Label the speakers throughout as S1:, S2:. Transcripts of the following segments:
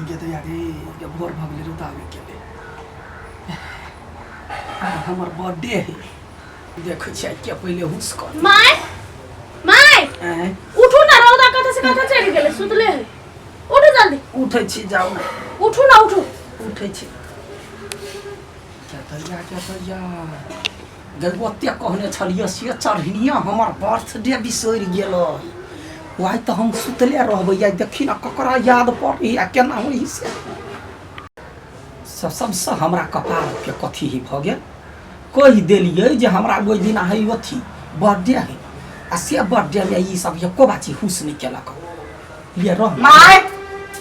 S1: गेदे यारे ये भोर भगले रुतावे गेले हमर बर्थडे है देखो छै के पहिले हुस कर
S2: माय माय उठू ना रौदा कथा से कथा चली गेले सुतले है उठू जल्दी
S1: उठै छी जाऊ ना
S2: उठू ना उठू
S1: उठै छी क्या तरिया गलबत्ते कहने छलिए से चढ़निया हमर बर्थडे बिसर गेलो वाई तो हम सुतले रहबै या देखी ना ककरा याद पड़ी आ केना होई से सबसे हमरा कपाल पे कथी ही भ गेल कहि देलिए जे हमरा ओइ दिन है अथी बर्थडे है आ से बर्थडे में ई सब एको बाची हुस नहीं केलक लिए रह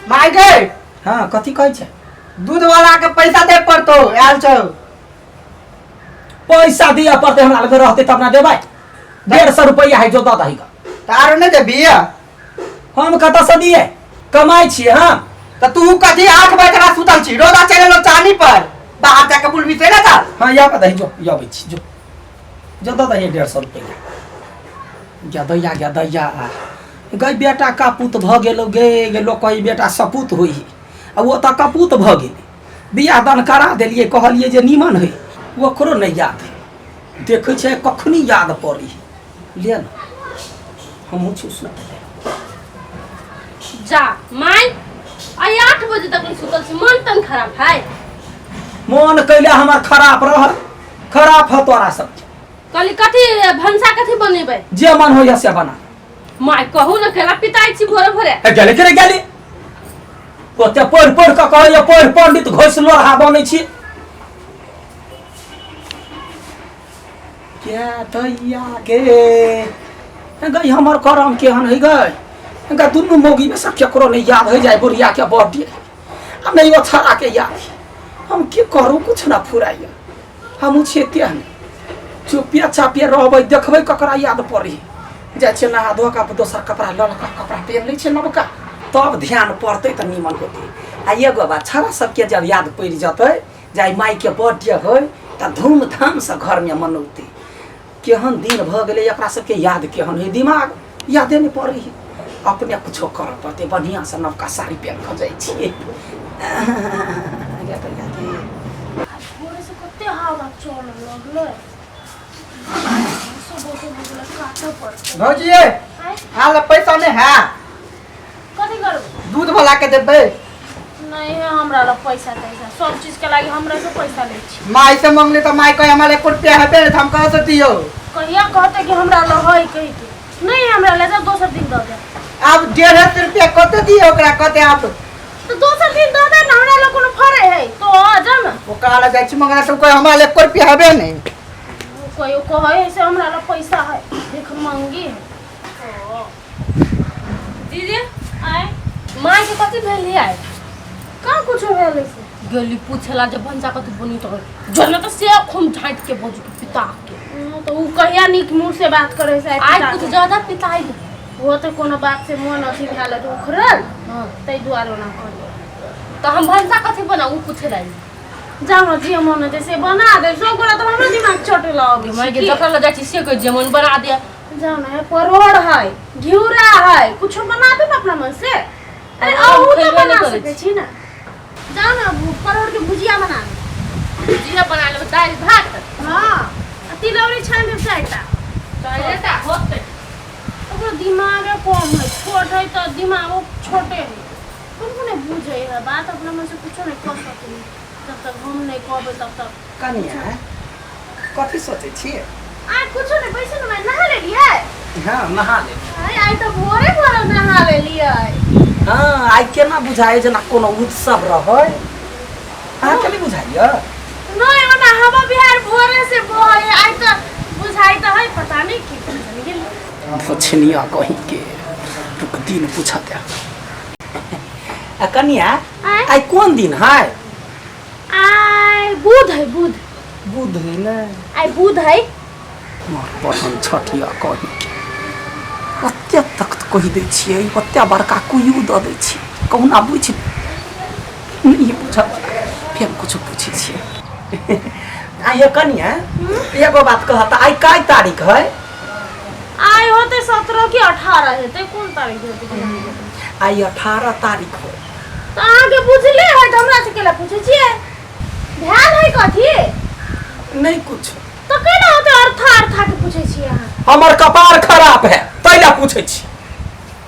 S3: माय गे
S1: हां कथी कहै छै
S3: दूध वाला के पैसा दे पड़तो आल छ
S1: पैसा दिया पड़ते हमरा लगे रहते तब ना देबै 150 रुपया है जो द दही का
S3: तारो ने देबी
S1: हम कत से दिए कमाई छी हां
S3: त तू कथी 8 बजे तक सुतल छी रोदा चले लो चानी पर बाहर जाके बुलबी से ना था
S1: हां या का दही जो याबै छी जो द दही 150 रुपया गया दैया गई बेटा कपूत भ गेलो गे लोग कही बेटा सपूत होई आ वो त कपूत भ गेल बियाह दान करा देलिए कहलिए जे नीमन है ओकरो नहीं याद है देखे छै कखनी याद पड़ी ले न हम छु सुत
S2: जा माय आई 8 बजे तक सुतल छी मन तन खराब है
S1: मन कैले हमर खराब रह खराब ह तोरा सब
S2: कली कथी भंसा कथी बनेबै
S1: जे मन होय से बना
S2: माय कहू न केला पिताई छी भोरे भोरे
S1: गेले करे गेली ओते पढ़ के कहय पढ़ पंडित घोसलो रहा बनै छी क्या दैया के गई हमर करम केहन है गई इनका दुनू मोगी में सब केकरो नहीं याद हो जाए बुढ़िया के बर्थडे अब नहीं वो छड़ा के याद हम के करू कुछ ना फुराइया हम छेते नहीं चुपिया चापिया रहबै देखबै ककरा याद पड़ी जाय छै नहा धो का दोसर कपड़ा ललका कपड़ा पहन लै छै नवका तब ध्यान पड़तै त निमन होतै आ एगो बात छड़ा सबके जब याद पड़ जतै जाय माई के बर्थडे होय त धूमधाम से घर में मनौतै केहन दिन भ गेलै एकरा सबके याद केहन है दिमाग यादे नहीं पड़ी अपने कुछो कर पड़ते बढ़िया से नवका साड़ी पहन के जाय छियै
S2: भोरे से कते हवा चल लगले
S3: भौजी हाल पैसा नहीं है
S2: कथी करब
S3: दूध वाला के देबे
S2: नहीं है हमरा ल पैसा तैसा सब चीज के लागि हमरा से पैसा ले छी
S3: माई से मांगले तो माई कहे हमारे 1 रुपया है बे हम कहां से दियो
S2: कहिया कहते कि हमरा ल है कहि के नहीं हमरा ले जा दोसर दिन द दे
S3: अब 150 रुपया कते दियो ओकरा कते आप
S2: तो दोसर दिन द दे ना हमरा ल कोनो फरे है तो आ जा ना
S3: वो काला जाय छी मंगला तो कोई हमारे 1 रुपया है बे नहीं
S2: कोई कहे से हमरा ल पैसा है देख मांगी ओ दीदी आए मां के कथि भेल है का कुछ भेल से गली पूछला जब भंसा कथि बनी तो जने तो से खून झांट के बजू के पिता के तो उ कहिया निक मुंह से बात करे से आज कुछ ज्यादा पिताई वो तो कोनो बात से मन अथी भेल तो उखरल हां तै दुआरो ना कर तो हम भंसा कथि बनाऊ पूछला जाओ जी मन जैसे बना दे सो गोरा तो हमरा दिमाग चोट लाओगे मैं के जकर ल जाय छी से कह जे मन बना दे जाओ ना परोड़ है घिउरा है कुछ बना दे ना अपना मन से अरे आहू तो बना सके छी ना जाओ ना परोड़ के भुजिया बना ले दाल भात हां तिलौरी छान दे चाटा चाटा होते ओकरो दिमाग कम है छोट है तो दिमाग छोटे है तुमको नहीं बुझे है बात अपना मन से कुछ नहीं कह सकती जब तक हम नहीं कहबे तब तक
S1: कनिया कथी सोचे छी
S2: आ कुछ नहीं पैसे न मैं नहा ले लिया
S1: हां नहा ले
S2: आई तो भोरे भोरे नहा ले लिया
S1: हां आई केना बुझाए जना कोनो उत्सव रहै हां केली बुझाइया
S2: नहीं ओना हवा बिहार भोरे से बहे आई तो बुझाई तो है पता नहीं की
S1: पुछनिया कहीं के रुक दिन पूछत आ कनिया आई कौन दिन है
S2: आई बुध है बुध
S1: बुध है ना
S2: आई बुध है
S1: मोर पहन छठिया कही ओते तक कहि दै छियै ओते बड़का कुयू द दै छी कहुना बुझ नहीं बुझ फिर कुछ पूछे छियै आइए कनिया एगो बात कहता आई काय तारीख है
S2: आई होते 17 की 18 हेते कौन तारीख होते
S1: आई 18 तारीख हो
S2: तो आगे पूछले है तो हमरा से केला पूछे छिए ध्यान है कथी
S1: नहीं कुछ
S2: तो केना होते अर्था के पूछे छिए अहाँ
S1: हमर कपार खराब है तैला पूछे छी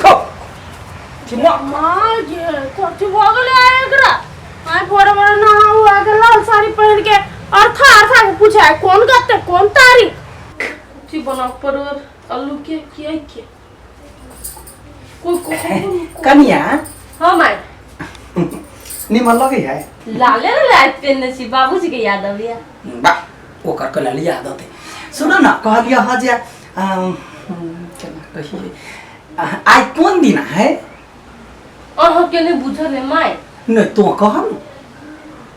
S1: खब कि
S2: मां जे कथी भ गेलै एकरा आइ बड़ा नहाऊ आ के लाल साड़ी पहन के अर्था के पूछे है कौन गते कौन तारीख की बना पर आलू के कोई
S1: कनिया
S2: हां माय
S1: निमन लगे है
S2: लाले लाइट पेन छी बाबूजी के याद आविया
S1: बा ओकर कल याद आते सुनो ना कहलिया ह जे केना कहिए आज कौन दिन है
S2: अहाँ के नहीं बुझल है माय
S1: नहीं तो कह न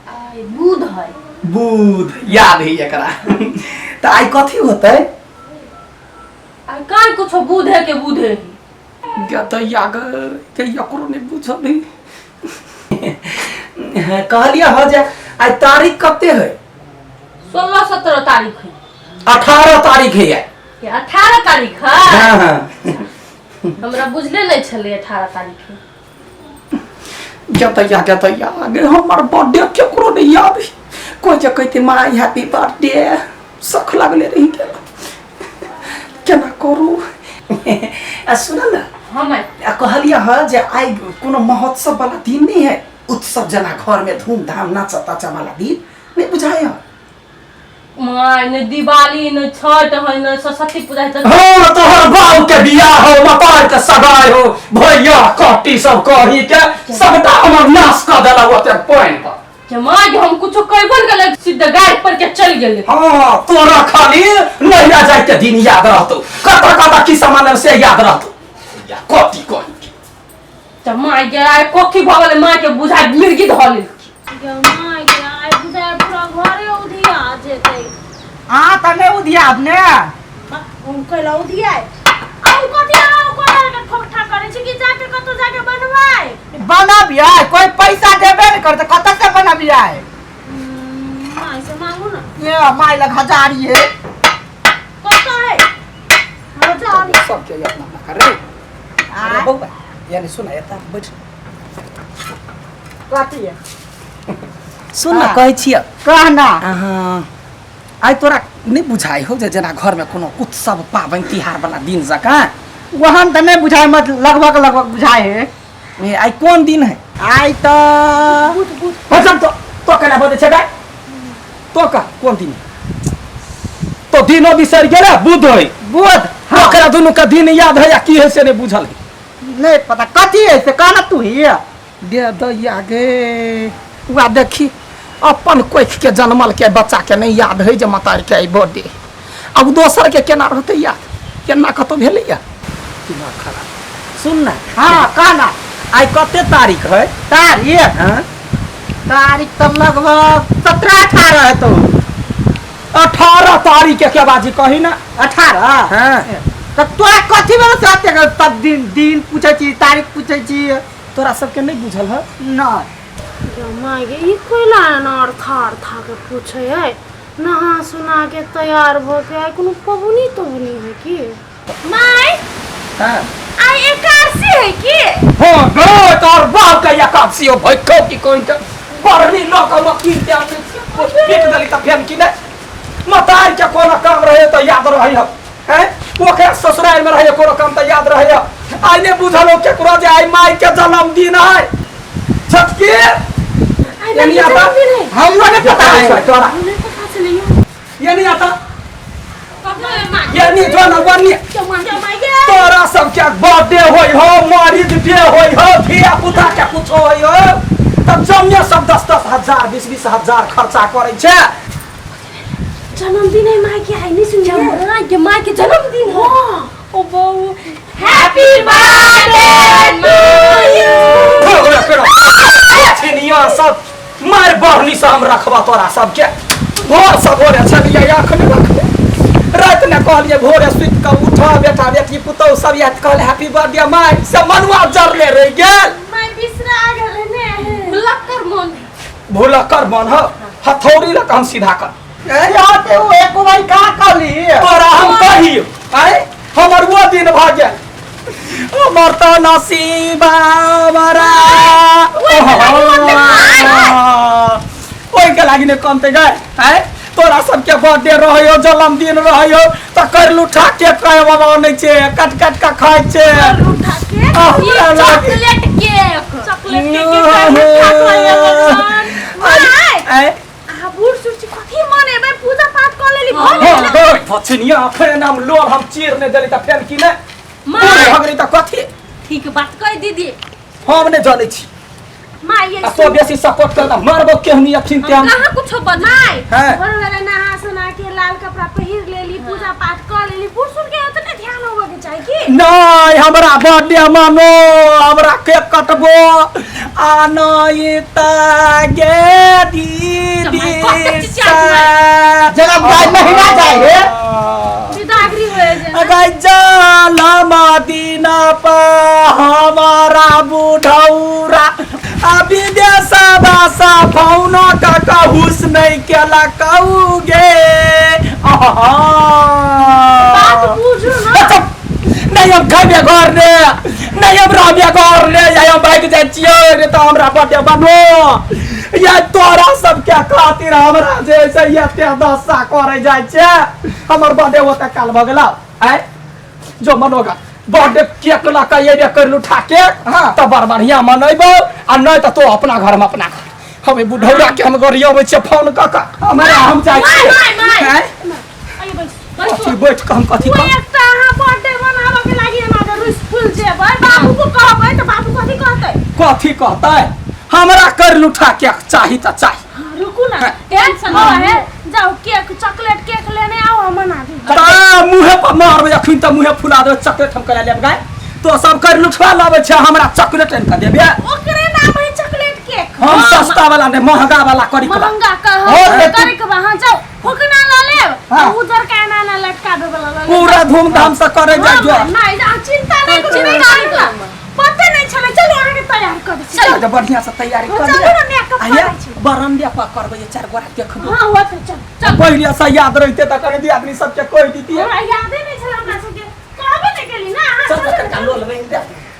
S2: आई बुध है
S1: बुध याद है एकरा तो आज कथी होतै
S2: आई काई कुछ बुध है के बुध है
S1: गतैया के यकरो नहीं बुझल है कहलिया ह जे आज तारीख कते है
S2: 16-17 तारीख है
S1: 18 तारीख है
S2: ये 18 तारीख है
S1: हां
S2: हमरा बुझले नहीं छले 18 तारीख है
S1: गतैया आगे हमर बर्थडे केकरो नहीं याद है कोई जे कहते माय हैप्पी बर्थडे सख लागले रही गेल केना करू सुन ना
S2: हम
S1: कहलिया ह जे आई कोनो महोत्सव वाला दिन नहीं है उत्सव जना घर में धूमधाम नाचा ताचा वाला दिन नहीं बुझाया
S2: माय ने दिवाली ने छठ है ने सरस्वती पूजा है
S1: हां तोहर बाऊ के बियाह हो मतार के सगाई हो भैया कटी सब कही के सबटा हमर नाश कर देला ओते पानी पर
S2: जमाय हम कुछ कहबन गले सीधा गाड़ी पर के चल गेले
S1: हां तोरा खाली नहिया जाय के दिन याद रहतो कता की सामान से याद रहतो या कटी कही
S2: जमाय गया कोठी भगले माय के बुझा मिर्गी धले जमाय गया बुझा पूरा घरे उधिया जेते
S3: हां तने उधियाब ने
S2: हम कहला उधिया आउ कथि आउ कोला के ठोकठा करे छी कि जाके कतो जाके बनवाए
S3: बनाबिया कोई पैसा देबे न करते कत से बनाबिया
S2: माय से मांगू ना
S3: ये माय लग हजारी है
S2: कत है हजारी
S1: सब के अपना ना करे अरे बउआ यानी सुना एता बैठ
S3: कथी है
S1: सुन ना कहै छियै
S3: कहना
S1: हां आई तोरा नहीं बुझाई हो जे जना घर में कोनो उत्सव पावन तिहार वाला दिन जका
S3: वहन त नहीं बुझाए मत लगभग बुझाए है
S1: ए आई कौन दिन है
S3: आई तो
S1: भजन तो केना बोले छै बे तो का कौन दिन तो दिनो बिसर गेला बुध है
S3: बुध
S1: ओकरा दुनु का दिन याद है या की है से नहीं बुझल है
S3: नहीं पता कथी है से कहना तू ही
S1: दे दैया गे वा देखी अपन कोख के जन्मल के बच्चा के नहीं याद है जे मतार के बर्थडे अब दोसर के केना रहते याद केना कतो भेलै या दिमाग खराब सुन ना
S3: हाँ कहना
S1: आई कते तारीख है
S3: तारीख
S1: हां
S3: तारीख तो लगभग 17-18 है तो
S1: 18 तारीख के बाजी कही ना
S3: 18
S1: हां
S3: तो तोरा कथी में साथे तब दिन पूछे छी तारीख पूछे छी
S1: तोरा सबके नहीं बुझल है
S3: ना
S2: जमाय गे ई कोइला ना अर्था के पूछे है नहा सुना के तैयार भ के आई कोनो पबनी है की माय
S1: हां
S2: आई एकादशी है की
S1: हां गो तोर बाप के एकादशी हो भइको की कोन के बरनी लोक वकील के पेट दली त फेन की ने मतार के कोनो काम रहे तो याद रही है ओके ससुराल में रहे कोनो काम तो याद रहे आई ने बुझलो के कुरा जे आई माई के जन्मदिन है छटके ये नहीं आता हम लोग ने पता है तोरा ये नहीं आता ये नहीं जो ना बनी तोरा सब क्या बर्थडे होई हो मैरिज डे होई हो धिया पुता के कुछ होई हो तब जमिया सब 10-10 हजार 20-20 हजार खर्चा करे छे
S2: जन्मदिन है माय के आई नहीं सुन माय के जन्मदिन हो ओ बहू हैप्पी बर्थडे टू यू
S1: छिनिया सब मार बहनी से हम रखबा तोरा सब के भोर सब भोरे छलिया अखने रखबे रात ने कहलिए भोरे सुत के उठा बेटा बेटी पुतौ सब याद कहले हैप्पी बर्थडे माय से मनवा जरले रह गेल
S2: माय बिसरा गेल ने
S1: भुलक्कर मन हथौड़ी लक हम सीधा कर
S3: याते वो एक भाई का कहली
S1: तोरा हम कहियो आय हमर वो दिन भ गेल हमर तो नसीबा बरा ओइ के लागि ने कमते गए हैं तोरा सबके बर्थडे रहयो जन्मदिन रहयो त करलू ठाके कहे बाबा नै छे काट काट का खाइ छे
S2: उठा के चॉकलेट केक
S1: आय
S2: आ बूढ़ सुची कथी माने बे पूजा पाठ कर लेली भोले
S1: पछनिया फेर नाम लोर हम चीर ने देली त फेर की ने
S2: माँ
S1: भगरी त कथी
S2: ठीक बात कह दीदी
S1: हम ने जानै छी
S2: माँ ये
S1: आ तो बेसी सपोर्ट करता मारबो केहनी अखिन ते हम
S2: कहां कुछ बदमाई
S1: हैं?
S2: भोले नहा सुना के लाल कपड़ा पहिर लेली पूजा पाठ कर लेली बूढ़ सुन के उतने ध्यान होवे के चाहिए की
S1: नहीं हमरा बर्थडे मानो हमरा केक कटबो आ नहीं ता गे दीदी
S3: जरा गाय महीना जाए रे
S2: बिदागरी होए जे
S1: अगर जाला मदीना पा हमारा बुढ़ौरा अभी देसा दासा फौनो का हुस नहीं केला कहूगे
S2: बात बुझू ना
S1: नहीं हम खाबे घर रे नहीं हम रहबे घर रे या हम बाइक जाय छियै रे त हमरा बर्थडे बनो या तोरा सब के खातिर हमरा जैसे एते दशा करे जाय छै हमर बर्थडे होता काल भ गेला आय जो मनोगा बर्थडे केक ला के ये करलू ठाके हां त बड़ बढ़िया मनैबो आ नहीं त तो अपना घर में अपना घर हमें बुढ़ौरा के हम गरियाबै छै फोन क क हमरा हम जाय छी
S2: माय अरे बस
S1: कथी बैठ के हम कथी
S2: कोई एकटा हां बर्थडे मनाबे के लागि हमरा स्कूल जेबै बाबू को कहबै त बाबू कथी कहतै
S1: कथी कहतै हमरा करलू ठाके चाही त चाही
S2: रुकू ना टेंशन ना है जाओ केक चॉकलेट केक लेने आओ हम मना दी
S1: ता मुहे पर मारबे अखन त मुहे फुला देबे चॉकलेट हम करा लेब गाय तो सब कर लुठवा लावे छै हमरा चॉकलेट एन का देबे
S2: ओकरे नाम है चॉकलेट केक
S1: हम सस्ता वाला ने महंगा वाला करी के
S2: महंगा का
S1: और
S2: है
S1: तू-
S2: करे के वहां जाओ फुकना ला लेब
S1: हाँ।
S2: उधर का ना लटका दे वाला ला लेब।
S1: पूरा धूमधाम से करे जा जो
S2: नहीं जा चिंता नहीं कुछ नहीं करेगा पता नहीं चले चलो आगे तैयार कर दे
S1: चल जा बढ़िया से तैयारी कर
S2: चलो
S1: ले
S2: ना मेकअप
S1: आया
S2: करे छी
S1: बरंडे पर करबे चार गोरा देखबो
S2: हां होते चल चल
S1: पहिले से याद रहते त करे दी आदमी सबके कोई दीती
S2: हमरा याद नहीं चला हमरा से कहबे नहीं केली ना
S1: चल चल का लोल नहीं दे